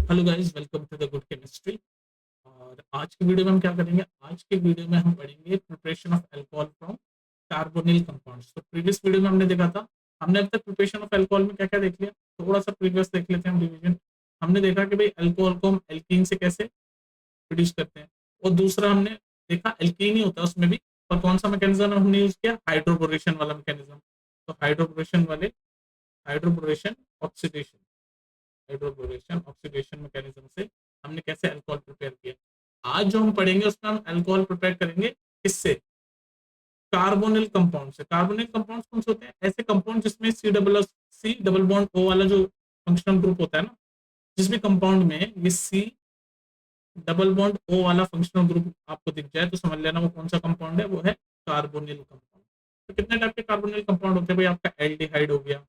Hello guys, welcome to the good chemistry. और आज की वीडियो में हम क्या करेंगे? आज के वीडियो में हम पढ़ेंगे preparation of alcohol from carbonyl compounds. तो प्रीवियस वीडियो में हमने देखा था, हमने अब तक प्रिपरेशन ऑफ अल्कोहल में क्या क्या देख लिया, थोड़ा सा प्रीवियस देख लेते हैं हम रिवीजन। हमने देखा कि भाई अल्कोहल को हम एल्कीन से कैसे प्रोड्यूस करते हैं, और दूसरा हमने देखा एल्कीन ही होता है उसमें भी, और कौन सा मैकेनिज्म हमने यूज किया, हाइड्रोबोरेशन वाला मैकेनिज्म। तो hydroboration oxidation hydroboration oxidation mechanism से हमने कैसे अल्कोहल प्रिपेयर किया। आज जो हम पढ़ेंगे उसमें हम अल्कोहल प्रिपेयर करेंगे किससे? कार्बोनिल कंपाउंड से। कार्बोनिल कंपाउंड कौन से होते हैं? ऐसे कंपाउंड जिसमें सी डबल बॉन्ड ओ वाला जो फंक्शनल ग्रुप होता है ना, जिस भी कंपाउंड में ये सी डबल बॉन्ड ओ वाला फंक्शनल ग्रुप आपको दिख जाए तो समझ लेना वो कौन सा कंपाउंड है, वो है कार्बोनिल कंपाउंड। तो कितने टाइप के कार्बोनिल कंपाउंड होते हैं भाई? आपका एल्डिहाइड हो गया,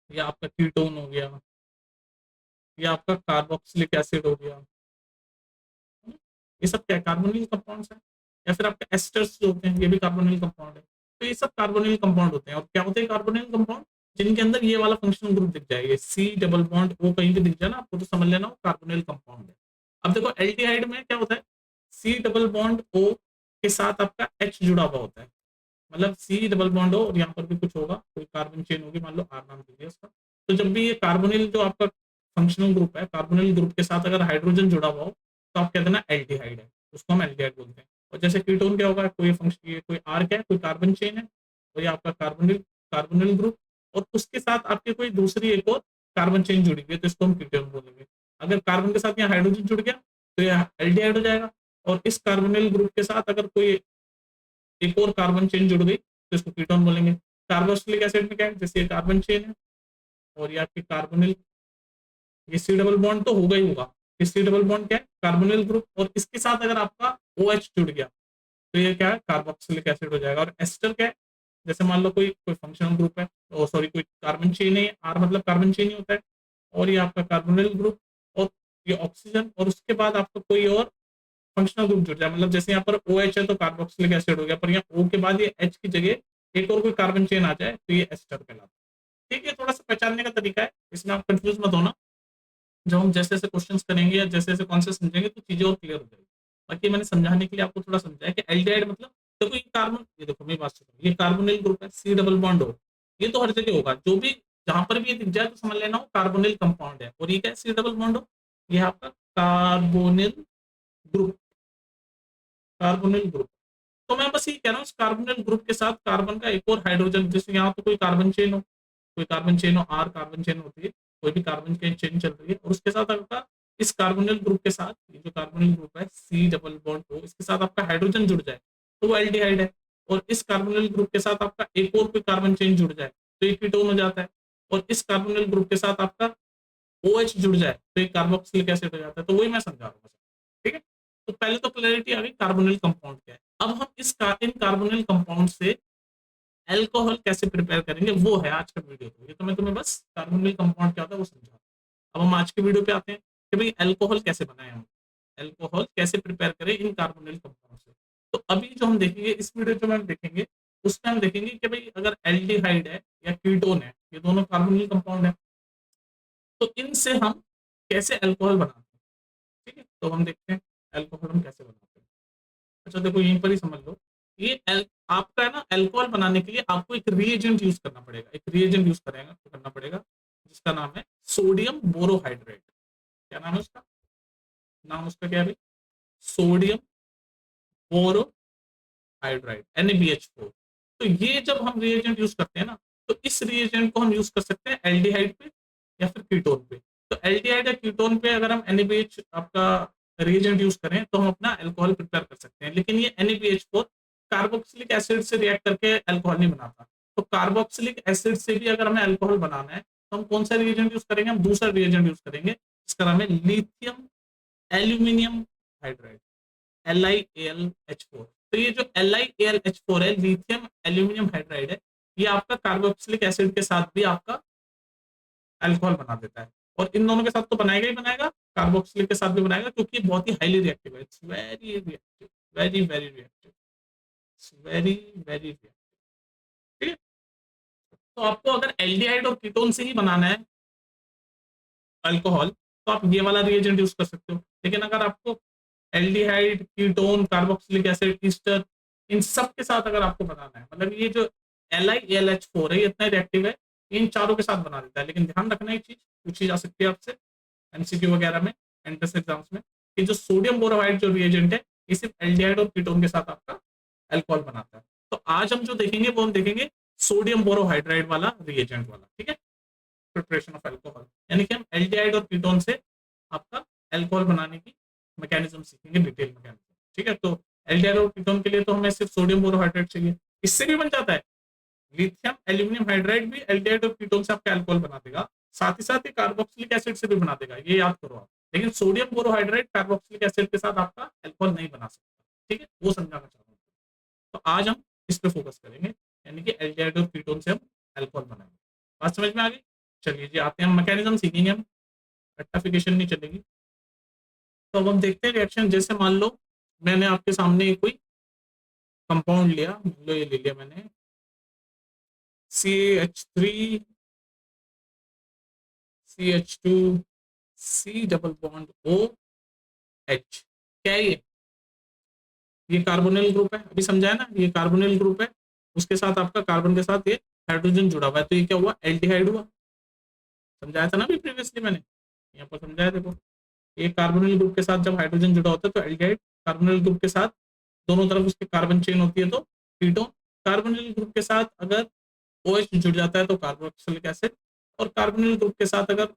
या आपका कीटोन हो गया, या आपका कार्बोक्सिलिक एसिड हो गया। ये सब क्या कार्बोनिल कंपाउंड्स हैं। या फिर आपके एस्टर्स जो होते हैं, ये भी कार्बोनिल कंपाउंड है। तो ये सब कार्बोनिल कंपाउंड होते हैं। और क्या होते हैं कार्बोनिल कंपाउंड? जिनके अंदर ये वाला फंक्शनल ग्रुप दिख जाए, ये सी डबल बॉन्ड ओ कहीं भी दिख जाए ना आपको, तो समझ लेना वो कार्बोनिल कंपाउंड है। अब देखो एल्डिहाइड में क्या होता है, सी डबल बॉन्ड ओ के साथ आपका एच जुड़ा हुआ होता है। मतलब सी डबल बॉन्ड हो और यहाँ पर भी कुछ होगा, कोई कार्बन चेन होगी, मान लो आर नाम दीजिए उसका। तो जब भी ये कार्बोनिल जो आपका फंक्शनल ग्रुप है, कार्बोनिल ग्रुप के साथ अगर हाइड्रोजन जुड़ा हुआ हो, तो आप कहते हैं ना एल्डिहाइड है, उसको हम एल्डिहाइड बोलते हैं। और जैसे कीटोन क्या होगा, कोई फंक्शन, ये कोई आर क्या है, कोई कार्बन चेन है, और ये आपका कार्बोनिल कार्बोनिल ग्रुप, और उसके साथ आपके कोई दूसरी एक और कार्बन चेन जुड़ी हुई है, तो इसको हम कीटोन बोलेंगे। अगर कार्बन के साथ यहाँ हाइड्रोजन जुड़ गया तो यह एल्डिहाइड हो जाएगा। और इस कार्बोनिल ग्रुप के साथ अगर कोई एक और कार्बन चेन जुड़ गई तो इसको कीटोन बोलेंगे। कार्बोक्सिलिक एसिड में क्या है, जैसे ये कार्बन चेन है और ये आपकी कार्बोनिल, ये सी डबल बॉन्ड तो होगा ही होगा। ये सी डबल बॉन्ड क्या है, कार्बोनिल ग्रुप, और इसके साथ अगर आपका ओ OH जुड़ गया तो ये क्या है, कार्बोक्सिलिक एसिड हो जाएगा। और एस्टर क्या है, जैसे मान लो कोई कोई फंक्शनल ग्रुप है, ओ सॉरी कोई कार्बन चेन है, आर मतलब कार्बन चेन ही होता है, और ये आपका कार्बोनिल ग्रुप, और ये ऑक्सीजन, और उसके बाद आपका कोई और फंक्शनल ग्रुप जुड़ जाए। मतलब जैसे यहाँ पर ओ OH है तो कार्बोक्सिलिक एसिड हो गया, पर यहाँ ओ के बाद ये एच की जगह एक और कोई कार्बन चेन आ जाए तो ये एस्टर कहलाता है। ठीक है, थोड़ा सा पहचानने का तरीका है, इसमें आप कंफ्यूज मत होना। जब हम जैसे जैसे क्वेश्चंस करेंगे या जैसे जैसे कॉन्सेप्ट समझेंगे तो चीजें और क्लियर हो जाएगी। बाकी मैंने समझाने के लिए आपको थोड़ा समझाया कि एल्डिहाइड मतलब, देखो ये कार्बन, ये देखो मेरी बात सुनो, ये कार्बोनिल ग्रुप है, सी डबल बॉन्ड हो, ये तो हर जगह होगा, जो भी जहां पर भी ये दिख जाए तो समझ लेना वो कार्बोनिल कंपाउंड है। और ये क्या है, सी डबल बॉन्ड हो, ये आपका कार्बोनिल ग्रुप, कार्बोनिल ग्रुप। तो मैं बस ये कह रहा हूँ, इस कार्बोनिल ग्रुप के साथ कार्बन का एक और हाइड्रोजन, जैसे यहाँ तो कोई कार्बन चेन हो, कोई कार्बन चेन हो, आर कार्बन चेन होती है, कोई भी कार्बन की चेन चल रही है, और उसके साथ आपका इस कार्बोनिल ग्रुप के साथ, ये जो कार्बोनिल ग्रुप है सी डबल बॉन्ड हो, इसके साथ आपका हाइड्रोजन जुड़ जाए तो वो एल्डिहाइड है। और इस कार्बोनिल ग्रुप के साथ आपका एक और कोई कार्बन चेन जुड़ जाए तो ये कीटोन हो जाता है। और इस कार्बोनिल ग्रुप के साथ आपका ओ OH जुड़ जाए तो ये कार्बोक्सिलिक एसिड हो जाता है। तो वही मैं समझा रहा हूँ। ठीक है, तो पहले तो क्लैरिटी आ गई कार्बोनिल कंपाउंड क्या है। अब हम इन कार्बोनिल कंपाउंड से अल्कोहल कैसे प्रिपेयर करेंगे, वो है आज का वीडियो। तो ये तो मैं तुम्हें बस कार्बोनिल कंपाउंड क्या होता है वो समझा। अब हम आज के वीडियो पे आते हैं कि भाई अल्कोहल कैसे बनाए, हम अल्कोहल कैसे प्रिपेयर करें इन कार्बोनिल कंपाउंड से। तो अभी जो हम देखेंगे, इस वीडियो जो हम देखेंगे उसमें हम देखेंगे कि भाई अगर एल्डिहाइड है या कीटोन है, ये दोनों कार्बोनिल कंपाउंड है, तो इनसे हम कैसे अल्कोहल बनाते हैं। ठीक है, तो हम देखते हैं अल्कोहल हम कैसे बनाते हैं। अच्छा देखो यहीं पर ही समझ लो, आपका है ना, अल्कोहल बनाने के लिए आपको एक रिएजेंट यूज करना पड़ेगा, एक रिएजेंट यूज करेगा तो करना पड़ेगा, जिसका नाम है सोडियम बोरोहाइड्रेट। क्या नाम है उसका? नाम उसका क्या है भाई? Sodium borohydride, NaBH4। तो ये जब हम रिएजेंट यूज करते हैं ना, तो इस रिएजेंट को हम यूज कर सकते हैं एल्डिहाइड पे या फिर कीटोन पे। तो एल्डिहाइड या कीटोन पे अगर हम NaBH आपका रिएजेंट यूज करें तो हम अपना अल्कोहल प्रिपेयर कर सकते हैं। लेकिन ये NaBH4 कार्बोक्सिलिक एसिड से रिएक्ट करके अल्कोहल नहीं बनाता। तो कार्बोक्सिलिक एसिड से भी अगर हमें अल्कोहल बनाना है तो हम कौन सा रिएजेंट यूज करेंगे? हम दूसरा रिएजेंट यूज करेंगे, जिसका नाम है लिथियम एल्यूमिनियम हाइड्राइड, LiAlH4। तो ये जो LiAlH4 है, लिथियम एल्यूमिनियम हाइड्राइड है, ये आपका कार्बोक्सिलिक एसिड के साथ भी आपका अल्कोहल बना देता है। और इन दोनों के साथ तो बनाएगा ही बनाएगा, कार्बोक्सिलिक के साथ भी बनाएगा, क्योंकि ये बहुत ही हाईली रिएक्टिव है। It's very reactive, very very reactive, it's very very reactive. ठीक है, तो आपको अगर एल्डिहाइड और कीटोन से ही बनाना है अल्कोहल, तो आप ये वाला रिएजेंट यूज कर सकते हो। लेकिन अगर आपको aldehyde, ketone, carboxylic acid, ester, इन सब के साथ अगर आपको बनाना है, मतलब ये जो LiAlH4 है ये इतना रिएक्टिव है, इन चारों के साथ बना देता है। लेकिन ध्यान रखना एक चीज पूछी जा सकती है आपसे एमसीक्यू वगैरह में, एंट्रेंस एग्जाम्स में, कि जो सोडियम बोरोहाइड जो रिएजेंट है ये सिर्फ एल्डिहाइड और कीटोन के साथ आपका अल्कोहल बनाता है। तो आज हम जो देखेंगे वो हम देखेंगे सोडियम बोरोहाइड्राइड वाला रिएजेंट वाला, ठीक है, प्रिपरेशन ऑफ अल्कोहल, यानी कि हम एल्डिहाइड और कीटोन से आपका अल्कोहल बनाने की मैकेनिज्म सीखेंगे, डिटेल मैकेनिज्म, ठीक है। तो एल्डिहाइड और कीटोन के लिए तो हमें सिर्फ सोडियम बोरोहाइड्रेट चाहिए, इससे भी बन जाता है। लिथियम एल्यूमिनियम हाइड्राइड भी एल्डिहाइड और कीटोन से आपका अल्कोहल बना देगा, साथ ही साथ ये कार्बोक्सिलिक एसिड से भी बना देगा, ये याद करो आप। लेकिन सोडियम बोरोहाइड्रेट कार्बोक्सिलिक एसिड के साथ आपका अल्कोहल नहीं बना सकता, ठीक है, वो समझाना चाह रहा हूँ। तो आज हम इस पे फोकस करेंगे, यानी कि एल्डिहाइड और कीटोन से हम अल्कोहल बनाएंगे। बात समझ में आ गई? चलिए जी आते हैं, हम मैकेनिज्म सीखेंगे, हम रेक्टिफिकेशन नहीं चलेगी। तो अब हम देखते हैं रिएक्शन। जैसे मान लो मैंने आपके सामने कोई कंपाउंड लिया, मान लो ये ले लिया मैंने CH3 CH2 C double bond OH, क्या है ये कार्बोनिल ग्रुप है, अभी समझाया ना, ये कार्बोनिल ग्रुप है, उसके साथ आपका कार्बन के साथ ये हाइड्रोजन जुड़ा हुआ है, तो ये क्या हुआ, एल्डिहाइड हुआ। समझाया था ना अभी प्रीवियसली मैंने, यहाँ पर समझाया देखो, एक कार्बोनिल ग्रुप के साथ जब हाइड्रोजन जुड़ा होता है तो एल्डिहाइड, कार्बोनिल ग्रुप के साथ दोनों तरफ उसके कार्बन चेन होती है तो कीटोन, कार्बोनिल ग्रुप के साथ अगर OH जुड़ जाता है तो कार्बोक्सिलिक एसिड, और कार्बोनिल ग्रुप के साथ अगर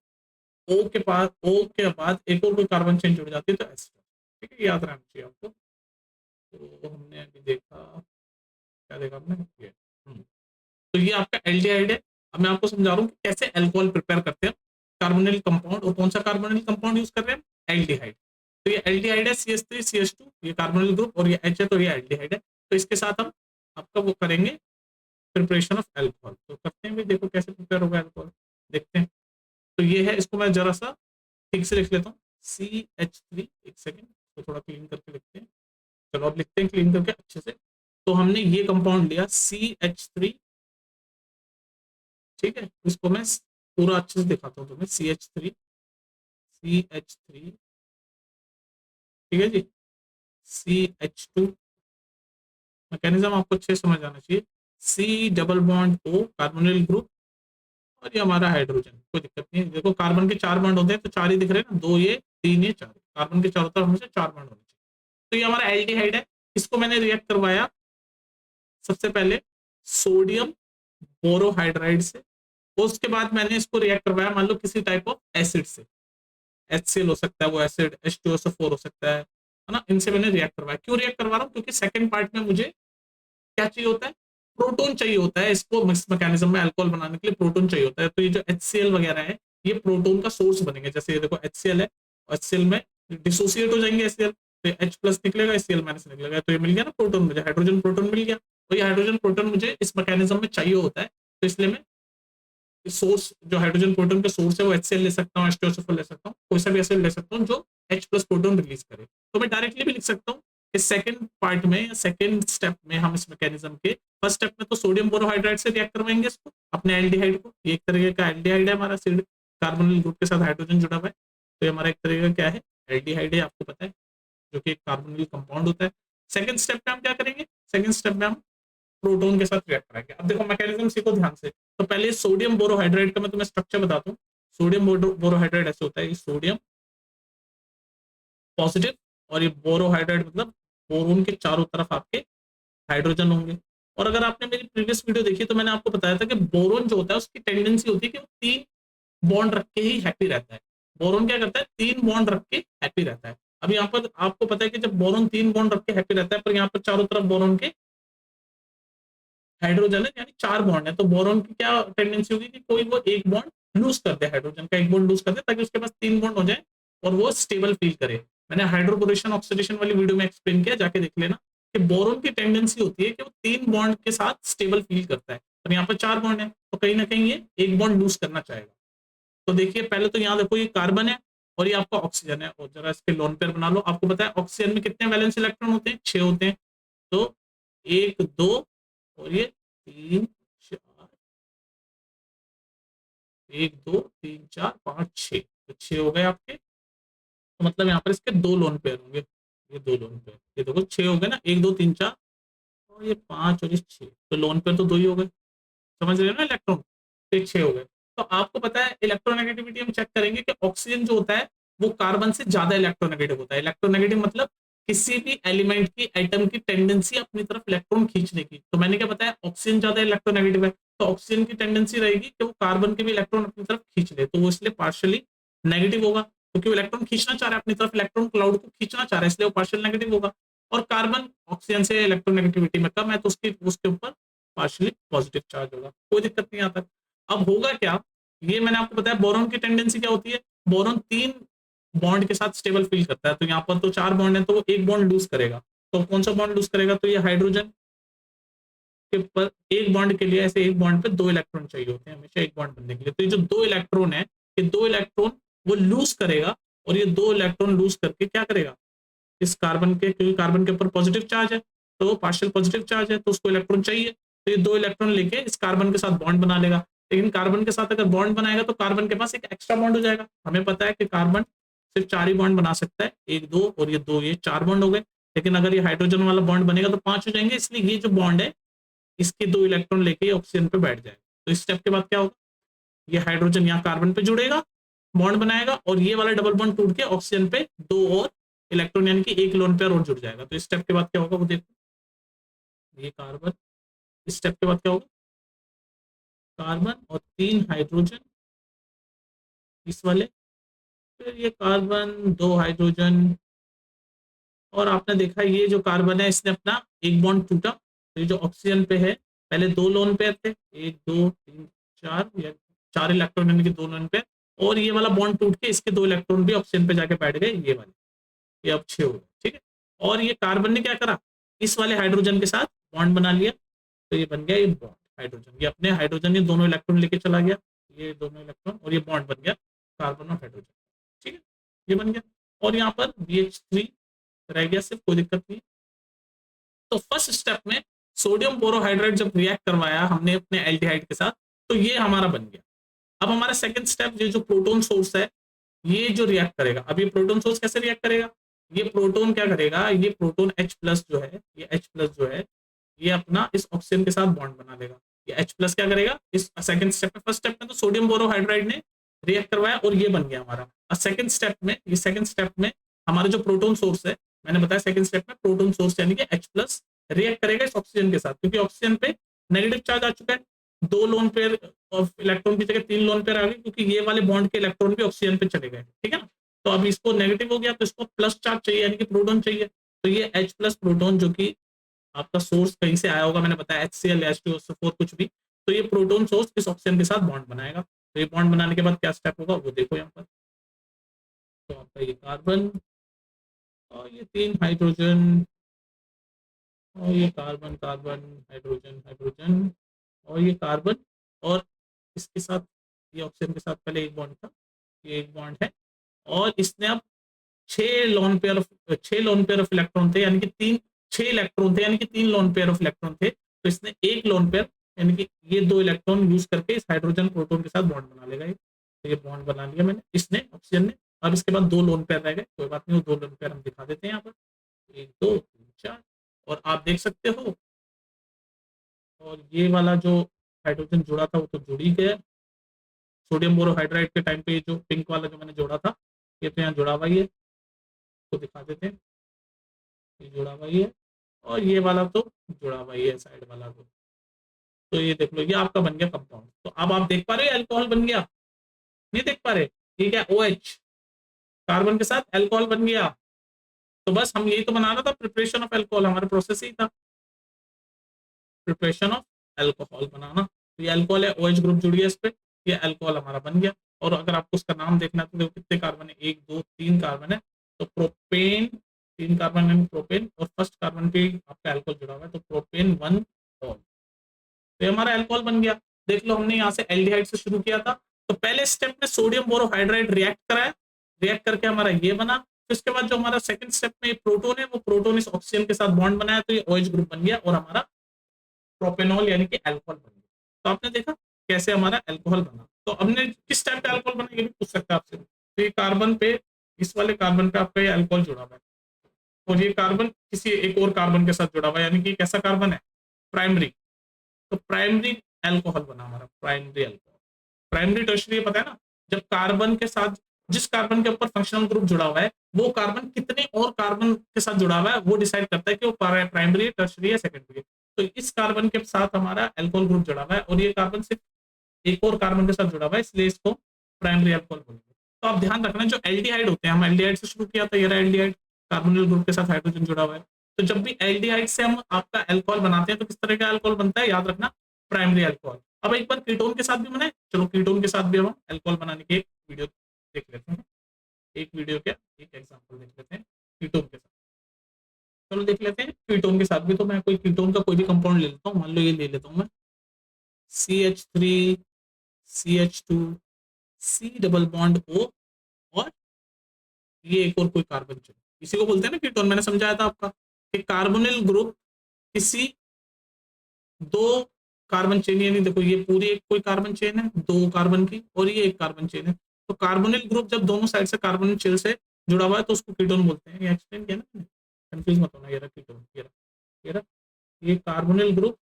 O के बाद एक और कोई कार्बन चेन जुड़ जाती है तो एस्टर, ठीक है, याद रहना चाहिए आपको। तो हमने अभी देखा, क्या देखा हमने ये, तो ये आपका एल्डिहाइड है। अब मैं आपको समझा रहा हूँ कि कैसे अल्कोहल प्रिपेयर करते हैं कार्बोनिल कंपाउंड, और कौन सा कार्बोनिल कंपाउंड यूज कर रहे हैं, एल्डिहाइड। तो ये एल्डिहाइड है CH3 CH2, ये कार्बोनिल ग्रुप, और ये H है तो ये एल्डिहाइड है। तो इसके साथ हम आपका वो करेंगे प्रिपरेशन ऑफ अल्कोहल। तो करते हैं भी, देखो कैसे प्रिपेयर होगा अल्कोहल, देखते हैं। तो ये है, इसको मैं जरा सा ठीक से लिख लेता हूँ, CH3, एक सेकेंड, तो थोड़ा क्लीन करके लिखते हैं। चलो अब लिखते हैं क्लीन करके अच्छे से। तो हमने ये कंपाउंड लिया CH3, ठीक है, इसको मैं पूरा अच्छे से दिखाता हूँ तुम्हें, CH3, ठीक है जी, CH2, मैकेनिज्म आपको अच्छे से समझ आना चाहिए, C double bond O carbonyl group, और ये हमारा हाइड्रोजन, कोई दिक्कत नहीं है। देखो कार्बन के 4 बॉन्ड होते हैं तो 4 ही दिख रहे हैं ना, 2 ये 3 ये 4, कार्बन के चारों तरफ हमेशा 4 बॉन्ड होने चाहिए। तो ये हमारा एल्डिहाइड है, इसको मैंने रिएक्ट करवाया सबसे पहले सोडियम बोरोहाइड्राइड से, उसके बाद मैंने इसको रिएक्ट करवाया मान लो किसी टाइप ऑफ एसिड से, HCl हो सकता है वो एसिड, H2SO4 हो सकता है ना, इनसे मैंने रिएक्ट करवाया। क्यों रिएक्ट करवा रहा हूँ, क्योंकि सेकंड पार्ट में मुझे क्या चाहिए होता है, प्रोटोन चाहिए होता है, इसको मिक्स मैकेनिज्म में अल्कोहल बनाने के लिए प्रोटोन चाहिए होता है। तो ये जो HCl वगैरह है ये प्रोटोन का सोर्स बनेंगे, जैसे ये देखो HCl है, HCl में डिसोसिएट हो जाएंगे HCl, तो H प्लस निकलेगा, HCl माइनस निकलेगा, तो ये मिल गया ना प्रोटोन, मुझे हाइड्रोजन प्रोटोन मिल गया। तो ये हाइड्रोजन प्रोटोन मुझे इस मैकेनिज्म में चाहिए होता है, तो इसलिए मैं सोर्स जो हाइड्रोजन प्रोटॉन का सोर्स है वो HCl ले सकता हूँ, H2SO4 ले सकता हूँ, कोई सा भी एसिड ले सकता हूँ जो H प्लस प्रोटॉन रिलीज करे। तो मैं डायरेक्टली भी लिख सकता हूँ इस सेकंड पार्ट में या सेकंड स्टेप में, हम इस मैकेनिज्म के फर्स्ट स्टेप में तो सोडियम बोरोहाइड्राइड से रिएक्ट करवाएंगे इसको अपने एल्डिहाइड को, ये एक तरीके का एल्डिहाइड है हमारा, कार्बोनिल ग्रुप के साथ हाइड्रोजन जुड़ा हुआ है, तो ये हमारा एक तरीके का क्या है, एल्डिहाइड है, आपको पता है, जो कि एक कार्बोनिल कंपाउंड होता है। सेकंड स्टेप में हम क्या करेंगे, सेकंड स्टेप में हम प्रोटोन के साथ रिएक्ट कराएंगे। अब देखो मैकेनिज्म सीखो ध्यान से। तो पहले सोडियम बोरोहाइड्राइड का मैं तुम्हें स्ट्रक्चर बताता हूँ। सोडियम बोरोहाइड्राइड ऐसे होता है, सोडियम पॉजिटिव, और ये बोरोहाइड्राइड मतलब बोरोन के चारों तरफ आपके हाइड्रोजन होंगे। और अगर आपने मेरी प्रीवियस वीडियो देखी तो मैंने आपको बताया था कि बोरोन जो होता है उसकी टेंडेंसी होती है कि वो 3 बॉन्ड रख के ही हैप्पी रहता है। बोरोन क्या करता है, 3 बॉन्ड रख के हैप्पी रहता है। अब यहाँ पर आपको पता है कि जब बोरोन 3 बॉन्ड रख के हैप्पी रहता है, पर यहाँ पर चारों तरफ बोरोन के हाइड्रोजन है, यानी 4 बॉन्ड है, तो बोरॉन की क्या टेंडेंसी होगी कि कोई वो एक बॉन्ड लूज कर दे, हाइड्रोजन का एक बॉन्ड लूज कर दे, ताकि उसके पास 3 बॉन्ड हो जाए और वो स्टेबल फील करे। मैंने हाइड्रोबोरेशन ऑक्सीडेशन वाली वीडियो में एक्सप्लेन किया, जाके देख लेना कि बोरॉन की टेंडेंसी होती है कि वो 3 बॉन्ड के साथ स्टेबल फील करता है, और यहाँ पर 4 बॉन्ड है तो कहीं ना कहीं ये एक बॉन्ड लूज करना चाहेगा। तो देखिए पहले तो यहाँ देखो ये कार्बन है और ये आपका ऑक्सीजन है, और जरा इसके लोन पेयर बना लो। आपको पता है ऑक्सीजन में कितने वैलेंस इलेक्ट्रॉन होते हैं, 6 होते हैं। तो 1 2 और ये 3 4, 1 2 3 4 5 6, तो 6 हो गए आपके, तो मतलब यहाँ पर इसके 2 लोन पेयर होंगे, ये 2 लोन पेयर, ये देखो 6 हो गए ना, 1 2 3 4, और ये 5 और ये 6, तो लोन पेयर तो 2 ही हो गए, समझ रहे हो ना इलेक्ट्रॉन, तो ये 6 हो गए। तो आपको पता है इलेक्ट्रोनेगेटिविटी हम चेक करेंगे कि ऑक्सीजन जो होता है वो कार्बन से ज्यादा इलेक्ट्रोनेगेटिव होता है। इलेक्ट्रोनेगेटिव मतलब किसी भी एलिमेंट की, एटम की टेंडेंसी अपनी तरफ इलेक्ट्रॉन खींचने की। तो मैंने क्या बताया, ऑक्सीजन ज्यादा इलेक्ट्रोनेगेटिव है, तो ऑक्सीजन की टेंडेंसी रहेगी कि वो कार्बन के भी इलेक्ट्रॉन अपनी तरफ खींच ले, तो वो इसलिए पार्शियली नेगेटिव होगा, क्योंकि वो इलेक्ट्रॉन खींचना चाह रहा है अपनी तरफ, इलेक्ट्रॉन क्लाउड को खींचना चाह रहा है, इसलिए वो पार्शियल नेगेटिव होगा। और कार्बन ऑक्सीजन से इलेक्ट्रोनेगेटिविटी में कम है, तो उसके उसके ऊपर पार्शियली पॉजिटिव चार्ज होगा, कोई दिक्कत नहीं आता। अब होगा क्या, ये मैंने आपको बताया बोरॉन की टेंडेंसी क्या होती है, बोरॉन 3 बॉन्ड के साथ स्टेबल फील करता है, तो यहाँ पर तो 4 बॉन्ड है, तो वो एक बॉन्ड लूज करेगा, तो कौन सा बॉन्ड लूज करेगा, तो ये हाइड्रोजन के ऊपर एक बॉन्ड के लिए, ऐसे एक बॉन्ड पे 2 इलेक्ट्रॉन चाहिए होते हैं हमेशा एक बॉन्ड बनने के लिए, तो ये जो 2 इलेक्ट्रॉन है, ये 2 इलेक्ट्रॉन वो लूज करेगा, और ये 2 इलेक्ट्रॉन लूज करके क्या करेगा, इस कार्बन के, क्योंकि कार्बन के ऊपर पॉजिटिव चार्ज है, तो पार्शियल पॉजिटिव चार्ज है, तो उसको इलेक्ट्रॉन चाहिए, तो ये 2 इलेक्ट्रॉन लेके इस कार्बन के साथ बॉन्ड बना लेगा। लेकिन कार्बन के साथ अगर बॉन्ड बनाएगा तो कार्बन के पास एक एक्स्ट्रा बॉन्ड हो जाएगा, हमें पता है कि कार्बन सिर्फ 4 ही बॉन्ड बना सकता है, 1 2 और ये 2, ये 4 बॉन्ड हो गए। लेकिन अगर ये हाइड्रोजन वाला बॉन्ड बनेगा तो 5 हो जाएंगे, इसलिए ये जो बॉन्ड है इसके 2 इलेक्ट्रॉन लेके ऑक्सीजन पे बैठ जाएगा। तो इस स्टेप के बाद क्या होगा, ये हाइड्रोजन यहाँ कार्बन पे जुड़ेगा, बॉन्ड बनाएगा, और ये वाला डबल बॉन्ड टूट के ऑक्सीजन पे 2 और इलेक्ट्रॉन यानी कि एक लोन पेयर और जुड़ जाएगा। तो इस स्टेप के बाद क्या होगा वो देखो, ये कार्बन, इस स्टेप के बाद क्या होगा, कार्बन और 3 हाइड्रोजन इस वाले, फिर ये कार्बन 2 हाइड्रोजन, और आपने देखा ये जो कार्बन है इसने अपना एक बॉन्ड टूटा, तो ये जो ऑक्सीजन पे है, पहले 2 लोन पेयर थे, 1 2 3 4, या 4 इलेक्ट्रॉन यानी कि 2 लोन पेयर, और ये वाला बॉन्ड टूट के इसके 2 इलेक्ट्रॉन भी ऑक्सीजन पे जाके बैठ गए, ये वाले, ये अब 6 हो गए, ठीक है। और ये कार्बन ने क्या करा, इस वाले हाइड्रोजन के साथ बॉन्ड बना लिया, तो ये बन गया ये बॉन्ड हाइड्रोजन, ये अपने हाइड्रोजन ये दोनों इलेक्ट्रॉन लेके चला गया, ये दोनों इलेक्ट्रॉन, और ये बॉन्ड बन गया कार्बन और हाइड्रोजन, ठीक है, ये बन गया। और यहाँ पर BH3 रह गया सिर्फ, कोई दिक्कत नहीं। तो फर्स्ट स्टेप में सोडियम बोरोहाइड्रेट जब रिएक्ट करवाया हमने अपने एल्डिहाइड के साथ, तो ये हमारा बन गया। अब हमारा सेकंड स्टेप, ये जो प्रोटॉन सोर्स है ये जो रिएक्ट करेगा, अब ये प्रोटॉन सोर्स कैसे रिएक्ट करेगा, ये प्रोटॉन क्या करेगा, ये प्रोटॉन H+ जो है, ये H+ जो है, ये अपना इस ऑक्सीजन के साथ बॉन्ड बना लेगा। ये H+ क्या करेगा इस सेकंड स्टेप में, फर्स्ट स्टेप में तो सोडियम बोरोहाइड्राइड ने रिएक्ट करवाया और ये बन गया हमारा। और सेकंड स्टेप में, ये सेकंड स्टेप में हमारा जो प्रोटॉन सोर्स है, मैंने बताया सेकंड स्टेप में प्रोटॉन सोर्स यानी कि H+ रिएक्ट करेगा इस ऑक्सीजन के साथ, क्योंकि ऑक्सीजन पे नेगेटिव चार्ज आ चुका है, 2 लोन पेयर ऑफ इलेक्ट्रॉन की जगह 3 लोन पेयर आ गए, क्योंकि ये वाले बॉन्ड के इलेक्ट्रॉन भी ऑक्सीजन पे चले गए, ठीक है ना। तो अब इसको नेगेटिव हो गया, तो इसको प्लस चार्ज चाहिए यानी कि प्रोटॉन चाहिए, तो ये H+ प्रोटॉन जो कि आपका सोर्स कहीं से आया होगा, मैंने बताया HCl H2SO4 कुछ भी, तो ये प्रोटॉन सोर्स इस ऑक्सीजन के साथ बॉन्ड बनाएगा। तो ये बॉन्ड बनाने के बाद क्या स्टेप होगा वो देखो यहाँ पर, तो आपका ये कार्बन और ये 3 हाइड्रोजन, और ये कार्बन कार्बन हाइड्रोजन हाइड्रोजन, और ये कार्बन, और इसके साथ ये ऑक्सीजन के साथ पहले एक बॉन्ड था, ये एक बॉन्ड है, और इसने अब 6 लोन पेयर ऑफ इलेक्ट्रॉन थे, यानी कि 6 इलेक्ट्रॉन थे, यानी कि 3 लोन पेयर ऑफ इलेक्ट्रॉन थे, तो इसने एक लोन पेयर यानी कि ये 2 इलेक्ट्रॉन यूज करके इस हाइड्रोजन प्रोटॉन के साथ बॉन्ड बना लेगा ये, तो ये बॉन्ड बना लिया मैंने, इसने ऑक्सीजन ने। अब इसके बाद 2 लोन पेयर रह गए, कोई बात नहीं, वो 2 लोन पेयर हम दिखा देते हैं यहाँ पर, 1 2 3 4, और आप देख सकते हो, और ये वाला जो हाइड्रोजन जुड़ा था वो तो जुड़ ही गया, सोडियम बोरोहाइड्राइड के टाइम पे ये जो पिंक वाला जो मैंने जोड़ा था ये तो यहाँ जुड़ा हुआ ही है, तो दिखा देते हैं, ये जुड़ा हुआ ही है, और ये वाला तो जुड़ा हुआ ही है साइड वाला तो ये देख लो, ये आपका बन गया कंपाउंड। तो अब आप देख पा रहे हो अल्कोहल बन गया, नहीं देख पा रहे, ठीक है, OH कार्बन के साथ अल्कोहल बन गया। तो बस हम यही तो बनाना था, प्रिपरेशन ऑफ अल्कोहल, हमारा प्रोसेस ही था प्रिपरेशन ऑफ अल्कोहल बनाना। तो ये अल्कोहल है, OH ग्रुप जुड़ गया इस पे, ये अल्कोहल हमारा बन गया। और अगर आपको उसका नाम देखना है तो देखो कितने कार्बन है, 1 2 3 कार्बन है, तो प्रोपेन 3 कार्बन है प्रोपेन, और फर्स्ट कार्बन पे आपका अल्कोहल जुड़ा हुआ है, तो प्रोपेन 1 ऑल, तो हमारा अल्कोहल बन गया। देख लो हमने यहाँ से एल्डिहाइड से शुरू किया था, तो पहले स्टेप में सोडियम बोरोहाइड्राइड रिएक्ट कराया, रिएक्ट करके हमारा ये बना, फिर उसके बाद जो हमारा सेकंड स्टेप में प्रोटोन है वो प्रोटोन इस ऑक्सीजन के साथ बॉन्ड बनाया, तो ये OH ग्रुप बन गया और हमारा प्रोपेनॉल यानी कि अल्कोहल बन गया। तो आपने देखा कैसे हमारा अल्कोहल बना। तो हमने किस टाइप का अल्कोहल बना ये भी पूछ सकता है आपसे, तो ये कार्बन पे, इस वाले कार्बन पे आपका ये अल्कोहल जुड़ा हुआ है, और ये कार्बन किसी एक और कार्बन के साथ जुड़ा हुआ है, यानी कि कैसा कार्बन है, प्राइमरी। तो प्राइमरी अल्कोहल बना हमारा, प्राइमरी अल्कोहल। प्राइमरी टर्शरी पता है ना, जब कार्बन के साथ, जिस कार्बन के ऊपर फंक्शनल ग्रुप जुड़ा हुआ है, वो कार्बन कितने और कार्बन के साथ जुड़ा हुआ है वो डिसाइड करता है कि वो प्राइमरी, टर्शरी या सेकेंडरी। तो इस कार्बन के साथ हमारा अल्कोहल ग्रुप जुड़ा हुआ है, और ये कार्बन सिर्फ एक और कार्बन के साथ जुड़ा हुआ है, इसलिए इसको प्राइमरी अल्कोहल बोलेंगे। तो आप ध्यान रखना, जो एल्डिहाइड होते हैं, हम एल्डिहाइड से शुरू किया था, ये एल्डिहाइड कार्बोनिल ग्रुप के साथ हाइड्रोजन जुड़ा हुआ है। तो जब भी एल्डिहाइड से हम आपका अल्कोहल बनाते हैं तो किस तरह का अल्कोहल बनता है, याद रखना, प्राइमरी अल्कोहल। अब एक बार कीटोन के साथ भी बनाए, चलो कीटोन के साथ भी हम अल्कोहल बनाने की एक वीडियो देख लेते हैं, एक वीडियो क्या, एक एग्जाम्पल देख लेते हैं कीटोन के साथ। चलो देख लेते हैं कीटोन के साथ भी। तो मैं कोई कीटोन का कोई भी कंपाउंड ले लेता हूँ, मान लो ये ले लेता हूँ मैं CH3 CH2 C double bond O, और ये एक और कोई कार्बन चेन, इसी को बोलते हैं ना कीटोन। मैंने समझाया था आपका कि कार्बोनिल ग्रुप किसी दो कार्बन चेन, यानी देखो ये पूरी एक कोई कार्बन चेन है दो कार्बन की, और ये एक कार्बन चेन है। तो कार्बोनिल ग्रुप जब दोनों साइड से कार्बोनिल चेन से जुड़ा हुआ है तो उसको कीटोन बोलते हैं। ये एक्सप्लेन किया ना, कंफ्यूज मत होना, ये रहा कीटोन, ये रहा, ये कार्बोनिल ग्रुप,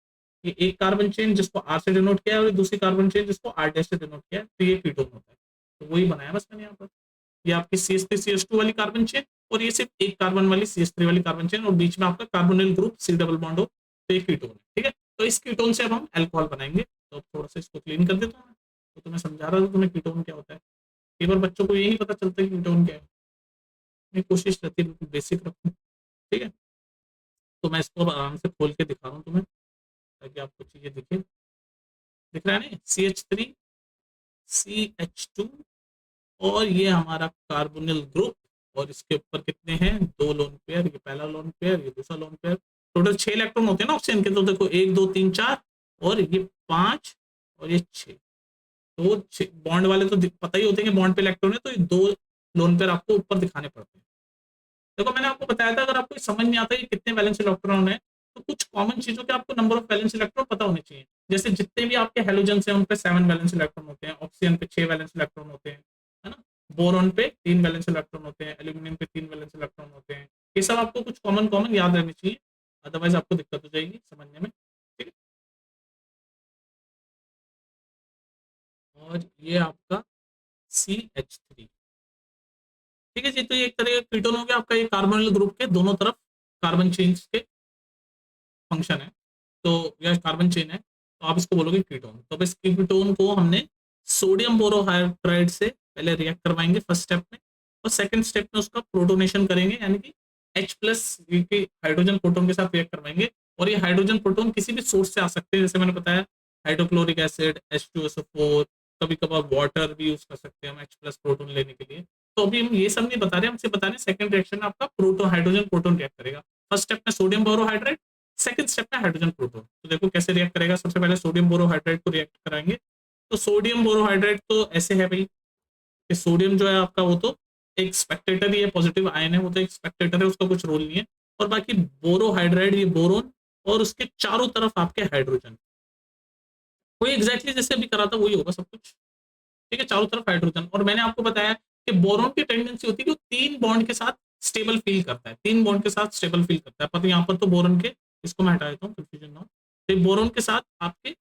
ये एक कार्बन चेन जिसको R से डिनोट किया है, और दूसरी कार्बन चेन जिसको R डैश से डिनोट किया है, तो ये कीटोन होता है। तो वही बनाया बस मैंने यहाँ पर, ये आपकी CH3 CH2 वाली कार्बन चेन, और ये सिर्फ एक कार्बन वाली CH3 वाली कार्बन चेन, और बीच में आपका carbonyl group C double bond हो, तो ये कीटोन है। ठीक है, तो इस कीटोन से अब हम अल्कोहल बनाएंगे। तो अब थोड़ा सा इसको क्लीन कर देता हूँ। तो तुम्हें समझा रहा था तुम्हें कीटोन क्या होता है, कई बार बच्चों को यही पता चलता है कि कीटोन क्या है। मैं कोशिश रहती है बिल्कुल बेसिक रखूँ। ठीक है, तो मैं इसको आराम से खोल के दिखा रहा हूँ तुम्हें, ताकि आपको चीजें दिखे। दिख रहा है ना, CH3 CH2, और ये हमारा कार्बोनिल ग्रुप, और इसके ऊपर कितने हैं, दो लोन पेयर, ये पहला लोन पेयर, ये दूसरा लोन पेयर। टोटल 6 इलेक्ट्रॉन होते हैं ना ऑक्सीजन के, तो देखो 1 2 3 4, और ये 5, और ये 6। तो बॉन्ड वाले तो पता ही होते हैं कि बॉन्ड पे इलेक्ट्रॉन है, तो ये दो लोन पेयर आपको ऊपर दिखाने पड़ते हैं। देखो मैंने आपको बताया था, अगर आपको समझ नहीं आता कि कितने वैलेंस इलेक्ट्रॉन है, तो कुछ कॉमन चीजों के आपको नंबर ऑफ वैलेंस इलेक्ट्रॉन पता होने चाहिए। जैसे जितने भी आपके हेलोजन हैं उन पे 7 वैलेंस इलेक्ट्रॉन होते हैं, ऑक्सीजन पे 6 वैलेंस इलेक्ट्रॉन होते हैं, है ना, बोरॉन पे 3 वैलेंस इलेक्ट्रॉन होते हैं, एल्यूमिनियम पे 3 वैलेंस इलेक्ट्रॉन होते हैं। ये सब आपको कुछ कॉमन कॉमन याद रहनी चाहिए, अदरवाइज आपको दिक्कत हो जाएगी समझने में। ठीक है, और ये आपका CH3। ठीक है जी, तो ये एक तरह का कीटोन हो गया आपका, ये कार्बोनिल ग्रुप के दोनों तरफ कार्बन चेन्स के फंक्शन है, तो यह कार्बन चेन है, तो आप इसको बोलोगे कीटोन। तो अब इस कीटोन को हमने सोडियम बोरोहाइड्राइड से पहले रिएक्ट करवाएंगे फर्स्ट स्टेप में, और सेकंड स्टेप में उसका प्रोटोनेशन करेंगे, यानी कि H+ हाइड्रोजन प्रोटोन के साथ रिएक्ट करवाएंगे। और ये हाइड्रोजन प्रोटोन किसी भी सोर्स से आ सकते हैं, जैसे मैंने बताया हाइड्रोक्लोरिक एसिड, H2SO4, कभी कभार वाटर भी यूज कर सकते हैं हम H+ प्रोटोन लेने के लिए। तो अभी हम ये सब नहीं बता रहे, हमसे बता रहे सेकंड रिएक्शन में आपका प्रोटोन, हाइड्रोजन प्रोटोन रिएक्ट करेगा। फर्स्ट स्टेप में सोडियम बोरोहाइड्राइड, सेकंड स्टेप में हाइड्रोजन प्रोटोन। तो देखो कैसे रिएक्ट करेगा, सबसे पहले सोडियम बोरोहाइड्राइड को रिएक्ट कराएंगे। तो सोडियम बोरोहाइड्राइड तो ऐसे है भाई कि सोडियम जो है आपका वो तो एक स्पेक्टेटर ही है, पॉजिटिव आयन है, वो तो एक स्पेक्टेटर है, उसका कुछ रोल नहीं है। और बाकी बोरोहाइड्राइड ये बोरोन, और उसके चारों तरफ आपके हाइड्रोजन, वही एग्जैक्टली जैसे अभी करा था वही होगा सब कुछ। ठीक है, चारों तरफ हाइड्रोजन। और मैंने आपको बताया कि बोरोन की टेंडेंसी होती है कि वो 3 बॉन्ड के साथ स्टेबल फील करता है, 3 बॉन्ड के साथ स्टेबल फील करता है। पर यहाँ पर तो बोरोन के, इसको मैं हटा देता हूँ कंफ्यूजन ना हो, तो बोरोन के साथ आपके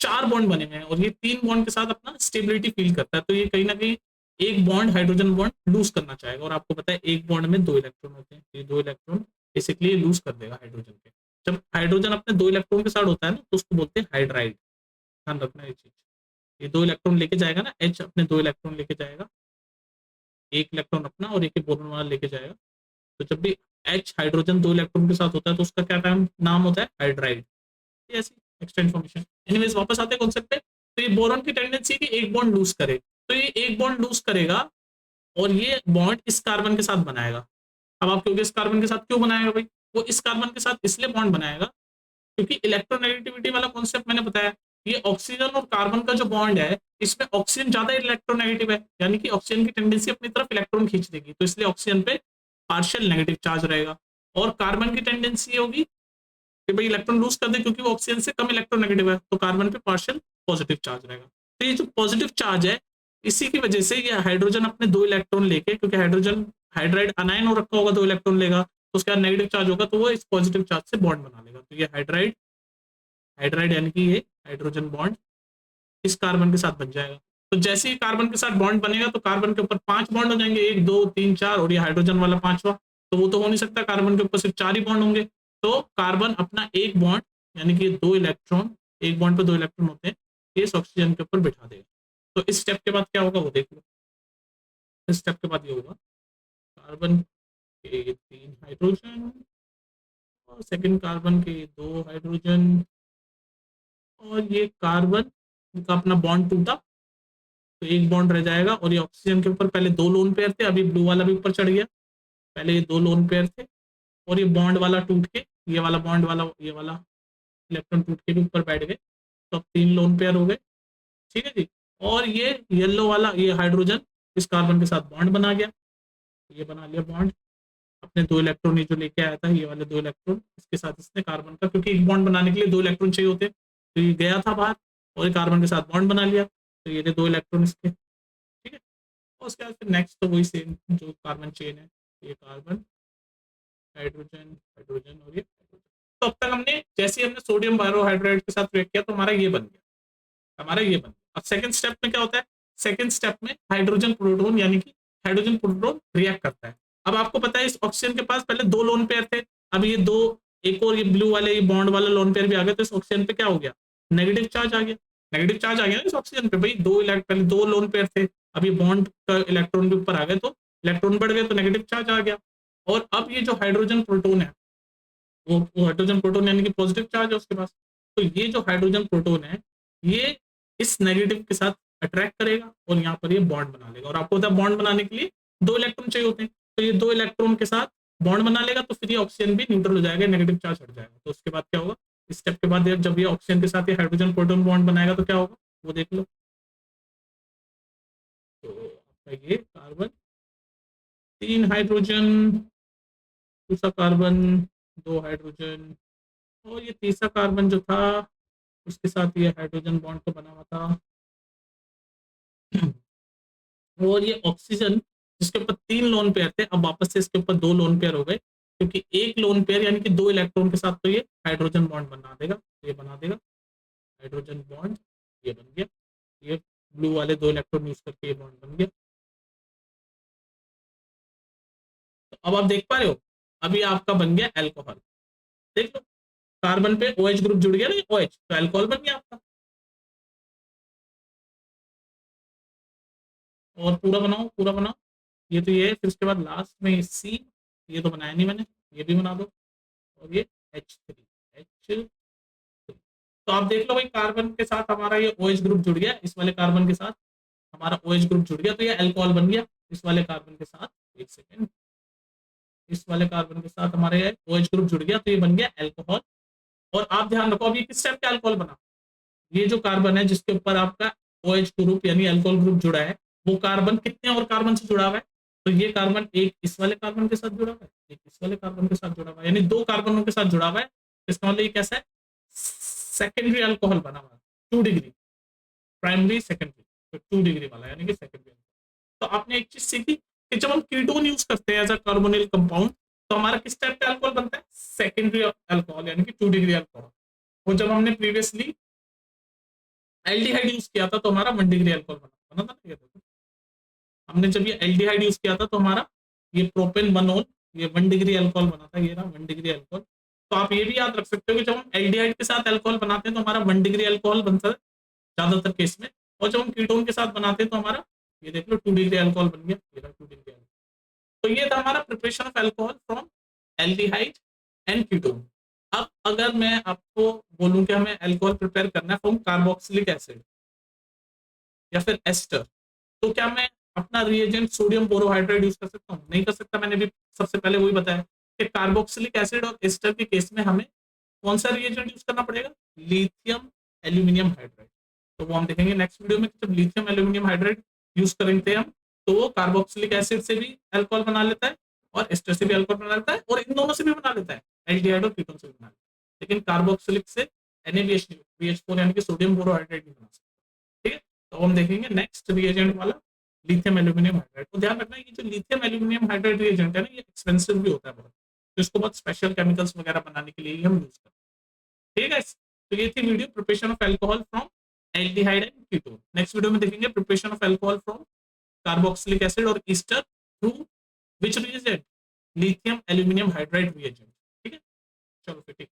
4 बॉन्ड बने हुए हैं, और ये 3 बॉन्ड के साथ अपना स्टेबिलिटी फील करता है। तो ये कहीं ना कहीं एक बॉन्ड, हाइड्रोजन बॉन्ड लूज करना चाहेगा, और आपको पता है एक बॉन्ड में 2 इलेक्ट्रॉन होते हैं, ये 2 इलेक्ट्रॉन बेसिकली लूज कर देगा हाइड्रोजन के। जब हाइड्रोजन अपने 2 इलेक्ट्रॉन के साथ होता है ना, तो उसको बोलते हैं हाइड्राइड। ध्यान रखना ये चीज, ये 2 इलेक्ट्रॉन लेके जाएगा ना, H अपने 2 इलेक्ट्रॉन लेके जाएगा, एक इलेक्ट्रॉन अपना और एक बोरोन वाला लेके जाएगा। तो जब भी H हाइड्रोजन 2 इलेक्ट्रॉन के साथ होता है तो उसका क्या नाम होता है, हाइड्राइड। ऐसी एक्स्ट्रा इन्फॉर्मेशन। एनीवेज वापस आते हैं कॉन्सेप्ट पे। तो ये बोरॉन की टेंडेंसी है कि एक बॉन्ड लूज करे, तो ये एक बॉन्ड लूज करेगा, और ये बॉन्ड इस कार्बन के साथ बनाएगा। अब आप कहोगे इस कार्बन के साथ क्यों बनाएगा भाई, वो इस कार्बन के साथ इसलिए बॉन्ड बनाएगा क्योंकि इलेक्ट्रोनेगेटिविटी वाला कॉन्सेप्ट मैंने बताया, ये ऑक्सीजन और कार्बन का जो बॉन्ड है, इसमें ऑक्सीजन ज्यादा इलेक्ट्रोनेगेटिव है, यानी कि ऑक्सीजन की टेंडेंसी अपनी तरफ इलेक्ट्रॉन खींच देगी, तो इसलिए ऑक्सीजन पे पार्शियल नेगेटिव चार्ज रहेगा। और कार्बन की टेंडेंसी होगी कि भाई इलेक्ट्रॉन लूज कर दे, क्योंकि वो ऑक्सीजन से कम इलेक्ट्रोनेगेटिव है, तो कार्बन पे पार्शियल पॉजिटिव चार्ज रहेगा। तो ये जो पॉजिटिव चार्ज है इसी की वजह से ये हाइड्रोजन अपने 2 इलेक्ट्रॉन लेके, क्योंकि हाइड्रोजन हाइड्राइड अनायन हो रखा होगा, 2 इलेक्ट्रॉन लेगा तो उसके बाद नेगेटिव चार्ज होगा, तो वो इस पॉजिटिव चार्ज से बॉन्ड बना लेगा। तो ये हाइड्राइड हाइड्राइड यानी कि ये हाइड्रोजन बॉन्ड इस कार्बन के साथ बन जाएगा। तो जैसे ही कार्बन के साथ बॉन्ड बनेगा तो कार्बन के ऊपर 5 बॉन्ड हो जाएंगे, 1 2 3 4, और ये हाइड्रोजन वाला 5वां, तो वो तो हो नहीं सकता, कार्बन के ऊपर सिर्फ 4 ही बॉन्ड होंगे। तो कार्बन अपना एक बॉन्ड यानी कि 2 इलेक्ट्रॉन, एक बॉन्ड पे 2 इलेक्ट्रॉन होते हैं, ये इस ऑक्सीजन के ऊपर बिठा देगा। तो इस स्टेप के बाद क्या होगा वो देख लो। इस स्टेप के बाद ये होगा, कार्बन के 3 हाइड्रोजन और सेकंड कार्बन के 2 हाइड्रोजन, और ये कार्बन का अपना बॉन्ड टूटा तो एक बॉन्ड रह जाएगा, और ये ऑक्सीजन के ऊपर पहले 2 लोन पेयर थे, अभी ब्लू वाला भी ऊपर चढ़ गया, पहले ये 2 लोन पेयर थे और ये बॉन्ड वाला टूट के, ये वाला बॉन्ड वाला, ये वाला इलेक्ट्रॉन टूट के भी ऊपर बैठ गए, तो अब 3 लोन पेयर हो गए। ठीक है जी। और ये येलो वाला, ये हाइड्रोजन इस कार्बन के साथ बॉन्ड बना गया, ये बना लिया बॉन्ड अपने 2 इलेक्ट्रॉन ये जो लेके आया था, ये वाले 2 इलेक्ट्रॉन इसके साथ इसने कार्बन का, क्योंकि एक बॉन्ड बनाने के लिए 2 इलेक्ट्रॉन चाहिए होते हैं, तो ये गया था बाहर और ये कार्बन के साथ बॉन्ड बना लिया, तो ये 2 इलेक्ट्रॉन इसके। ठीक है। और उसके बाद फिर नेक्स्ट तो वही सेम जो कार्बन चेन है, ये कार्बन हाइड्रोजन हाइड्रोजन और ये हाइड्रोजन। तो अब तक हमने जैसे ही हमने सोडियम बायोहाइड्राइड के साथ रिएक्ट किया तो हमारा ये बन गया, हमारा ये बन गया। अब सेकंड स्टेप में क्या होता है, सेकंड स्टेप में हाइड्रोजन प्रोटॉन यानी कि हाइड्रोजन प्रोटॉन रिएक्ट करता है। अब आपको पता है इस ऑक्सीजन के पास पहले 2 लोन पेयर थे, अब ये 2, एक और ये ब्लू वाले ये बॉन्ड वाला लोन पेयर भी आ गया, तो इस ऑक्सीजन पे क्या हो गया, नेगेटिव चार्ज आ गया। नेगेटिव चार्ज आ गया ना इस ऑक्सीजन पे, भाई 2 पहले 2 लोन पेयर थे, अब ये बॉन्ड का इलेक्ट्रॉन के ऊपर आ गए तो इलेक्ट्रॉन बढ़ गए तो नेगेटिव चार्ज आ गया। और अब ये जो हाइड्रोजन प्रोटॉन है वो हाइड्रोजन प्रोटॉन यानी कि पॉजिटिव चार्ज है उसके पास, तो ये जो हाइड्रोजन प्रोटॉन है ये इस नेगेटिव के साथ अट्रैक्ट करेगा और यहाँ पर ये बॉन्ड बना लेगा। और आपको पता है बॉन्ड बनाने के लिए 2 इलेक्ट्रॉन चाहिए होते हैं, तो ये 2 इलेक्ट्रॉन के साथ बॉन्ड बना लेगा, तो फिर ये ऑक्सीजन भी न्यूट्रल हो जाएगा, नेगेटिव चार्ज हट जाएगा। तो उसके बाद क्या होगा, इस स्टेप के बाद जब ये ऑक्सीजन के साथ ये हाइड्रोजन प्रोटॉन बॉन्ड बनाएगा तो क्या होगा वो देख लो। तो आपका ये कार्बन 3 हाइड्रोजन, दूसरा कार्बन 2 हाइड्रोजन, और ये तीसरा कार्बन जो था उसके साथ ये हाइड्रोजन बॉन्ड तो बना हुआ था। और ये ऑक्सीजन जिसके ऊपर 3 लोन पेयर थे, अब वापस से इसके ऊपर 2 लोन पेयर हो गए, क्योंकि एक लोन पेयर यानी कि 2 इलेक्ट्रॉन के साथ तो ये हाइड्रोजन बॉन्ड बना देगा, ये बना देगा हाइड्रोजन बॉन्ड, ये बन गया, ये ब्लू वाले 2 इलेक्ट्रॉन यूज करके ये बॉन्ड बन गया। तो अब आप देख पा रहे हो, अभी आपका बन गया एल्कोहल। देख लो कार्बन पे OH ग्रुप जुड़ गया ना, OH, तो एल्कोहल बन गया आपका। और पूरा बनाओ पूरा बनाओ, ये तो ये है, फिर उसके बाद लास्ट में C, ये तो बनाया नहीं मैंने, ये भी बना दो, और ये H3। तो आप देख लो भाई कार्बन के साथ हमारा ये OH ग्रुप जुड़ गया, इस वाले कार्बन के साथ हमारा OH ग्रुप जुड़ गया, तो ये अल्कोहल बन गया। इस वाले कार्बन के साथ, एक सेकेंड, इस वाले कार्बन के साथ हमारे OH ग्रुप जुड़ गया, तो ये बन गया अल्कोहल। और आप ध्यान रखो अभी किस टाइप का अल्कोहल बना, ये जो कार्बन है जिसके ऊपर आपका OH ग्रुप यानी अल्कोहल ग्रुप जुड़ा है, वो कार्बन कितने और कार्बन से जुड़ा हुआ है, तो ये कार्बन एक इस वाले कार्बन के साथ जुड़ा हुआ है, एक इस वाले कार्बन के साथ जुड़ा हुआ है, यानी 2 कार्बनों के साथ जुड़ा हुआ है। इसका मतलब ये कैसा है, सेकेंडरी अल्कोहल बना हुआ है, 2 डिग्री, प्राइमरी सेकेंडरी, तो 2 डिग्री वाला यानी कि सेकेंडरी। तो आपने एक चीज सीखी कि जब हम कीटोन यूज करते हैं एज अ कार्बोनिल कंपाउंड, तो हमारा किस टाइप का अल्कोहल बनता है, सेकेंडरी अल्कोहल यानी कि 2 डिग्री अल्कोहल। वो जब हमने प्रीवियसली एल्डिहाइड यूज किया था तो हमारा 1 डिग्री अल्कोहल बना था ना, ये देखो हमने जब ये एल्डिहाइड यूज किया था तो हमारा ये प्रोपेन बनोल, ये 1 डिग्री अल्कोहल बना था, ये रहा 1 डिग्री अल्कोहल। तो आप ये भी याद रख सकते हो कि जब हम एल्डिहाइड के साथ अल्कोहल बनाते हैं तो हमारा 1 डिग्री अल्कोहल बनता है ज्यादातर केस में, और जब हम कीटोन के साथ बनाते हैं तो हमारा ये देख लो 2 डिग्री अल्कोहल बन गया, ये रहा 2 डिग्री अल्कोहल। तो ये था हमारा preparation of alcohol from aldehyde and ketone. अब अगर मैं आपको बोलूं कि हमें अल्कोहल प्रिपेयर करना है फ्रॉम कार्बोक्सिलिक एसिड या फिर एस्टर, तो क्या मैं अपना रिएजेंट सोडियम बोरोहाइड्राइड यूज कर सकता हूँ, नहीं कर सकता। मैंने भी सबसे पहले वही बताया कि कार्बोक्सिलिक एसिड और एस्टर के केस में हमें कौन सा रिएजेंट यूज करना पड़ेगा, लिथियम एल्यूमिनियम हाइड्राइड। तो वो हम देखेंगे नेक्स्ट वीडियो में कि जब लिथियम एल्यूमिनियम हाइड्राइड यूज करेंगे हम, तो वो कार्बोक्सिलिक एसिड से भी अल्कोहल बना लेता है और एस्टर से भी अल्कोहल बना लेता है और इन दोनों से भी बना लेता है, एल्डिहाइड और कीटोन से भी बना लेता है, लेकिन कार्बोक्सिलिक से NaBH4 यानी कि सोडियम बोरोहाइड्राइड नहीं बना सकता। ठीक है, तो हम देखेंगे नेक्स्ट रिएजेंट वाला लिथियम एल्यूमिनियम हाइड्राइड। तो ध्यान रखना, ये जो लिथियम एल्यूमिनियम हाइड्राइड रिएजेंट है ना, ये एक्सपेंसिव भी होता है बहुत, तो इसको बहुत स्पेशल केमिकल्स वगैरह बनाने के लिए ही हम यूज करते हैं। ठीक है, तो ये थी video preparation of alcohol from aldehyde and ketone. Next video में देखेंगे preparation of alcohol from carboxylic acid और ester through which reagent, lithium aluminium hydride reagent. ठीक है, चलो फिर ठीक।